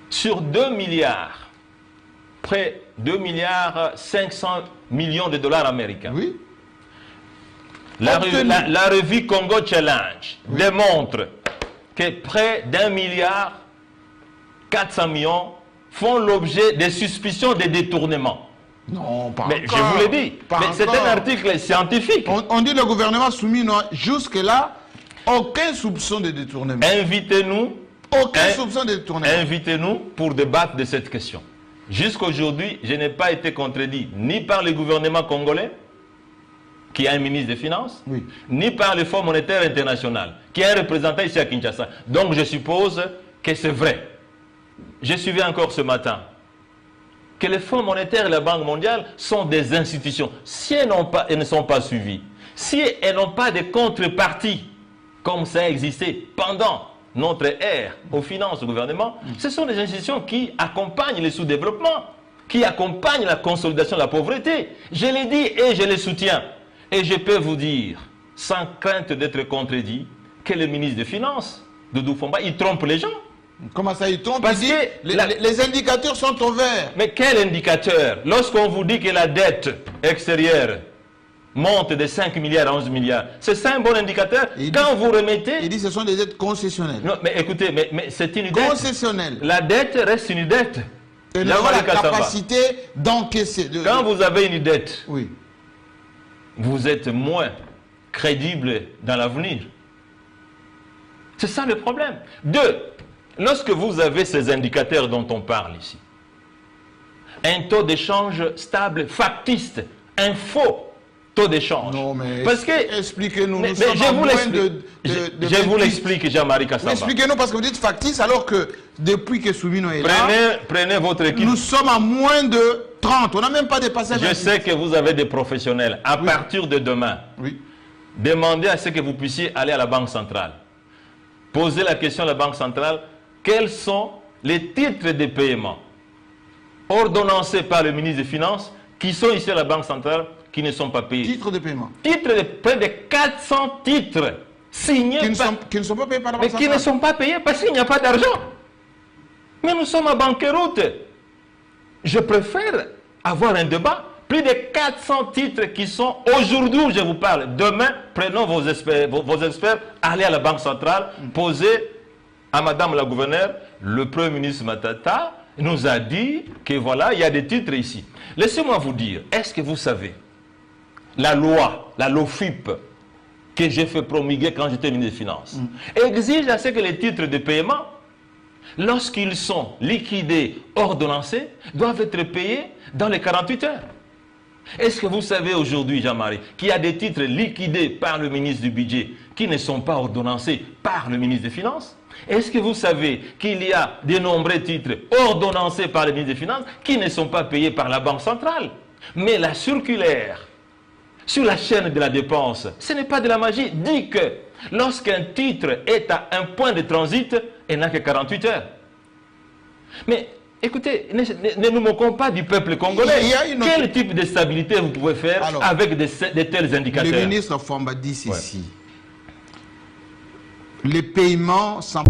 sur 2 milliards, près 2 milliards 500 millions de dollars américains. Oui. La revue Congo Challenge démontre que près d'1 milliard 400 millions font l'objet de suspicions de détournement. Non, pas mais encore. Je vous l'ai dit. Mais c'est un article scientifique. On dit le gouvernement soumis, jusque-là, aucun soupçon de détournement. Invitez-nous. Aucun soupçon de détournement. Invitez-nous pour débattre de cette question. Jusqu'à aujourd'hui, je n'ai pas été contredit ni par le gouvernement congolais, qui a un ministre des Finances, ni par le Fonds monétaire international, qui a un représentant ici à Kinshasa. Donc je suppose que c'est vrai. J'ai suivi encore ce matin que le Fonds monétaire et la Banque mondiale sont des institutions. Si elles ne sont pas suivies, si elles n'ont pas de contrepartie, comme ça a existé pendant notre ère aux finances au gouvernement, ce sont des institutions qui accompagnent le sous-développement, qui accompagnent la consolidation de la pauvreté. Je l'ai dit et je le soutiens. Et je peux vous dire, sans crainte d'être contredit, que le ministre des Finances, Doudou Fomba, il trompe les gens. Comment ça, il trompe? Parce que les indicateurs sont au vert. Mais quel indicateur? Lorsqu'on vous dit que la dette extérieure monte de 5 milliards à 11 milliards, c'est ça un bon indicateur? Quand vous remettez... Il dit que ce sont des dettes concessionnelles. Non, mais écoutez, mais c'est une dette. Concessionnelle. La dette reste une dette. Et nous avons la capacité d'encaisser. Quand vous avez une dette, oui, vous êtes moins crédible dans l'avenir. C'est ça le problème. Deux, lorsque vous avez ces indicateurs dont on parle ici, un taux d'échange stable, factice, un faux taux d'échange. Non, mais parce que expliquez-nous. Je vous l'explique, Jean-Marie Kassamba. Expliquez-nous, parce que vous dites factice, alors que depuis que Soumino est là, prenez votre équipe. Nous sommes à moins de 30. On n'a même pas dépassé. Je sais que vous avez des professionnels. À partir de demain, demandez à ce que vous puissiez aller à la Banque centrale. Posez la question à la Banque centrale. Quels sont les titres de paiement ordonnancés par le ministre des Finances qui sont ici à la Banque centrale qui ne sont pas payés? Titres de paiement. Titres de près de 400 titres signés qui ne sont pas payés par la Banque centrale. Mais qui ne sont pas payés parce qu'il n'y a pas d'argent. Mais nous sommes à banqueroute. Je préfère avoir un débat. Plus de 400 titres qui sont aujourd'hui où je vous parle. Demain, prenons vos experts, allez à la Banque centrale, posez à Madame la gouverneure, le Premier ministre Matata nous a dit que voilà, il y a des titres ici. Laissez-moi vous dire, est-ce que vous savez, la loi, la LOFIP, que j'ai fait promulguer quand j'étais ministre des Finances, exige à ce que les titres de paiement, lorsqu'ils sont liquidés, ordonnancés, doivent être payés dans les 48 heures. Est-ce que vous savez aujourd'hui, Jean-Marie, qu'il y a des titres liquidés par le ministre du Budget qui ne sont pas ordonnancés par le ministre des Finances? Est-ce que vous savez qu'il y a de nombreux titres ordonnancés par le ministre des Finances qui ne sont pas payés par la Banque centrale? Mais la circulaire sur la chaîne de la dépense, ce n'est pas de la magie, dit que lorsqu'un titre est à un point de transit, il n'a que 48 heures. Mais écoutez, ne nous moquons pas du peuple congolais. Quel type de stabilité vous pouvez faire avec de tels indicateurs? Le ministre Fomba dit ici, les paiements sans...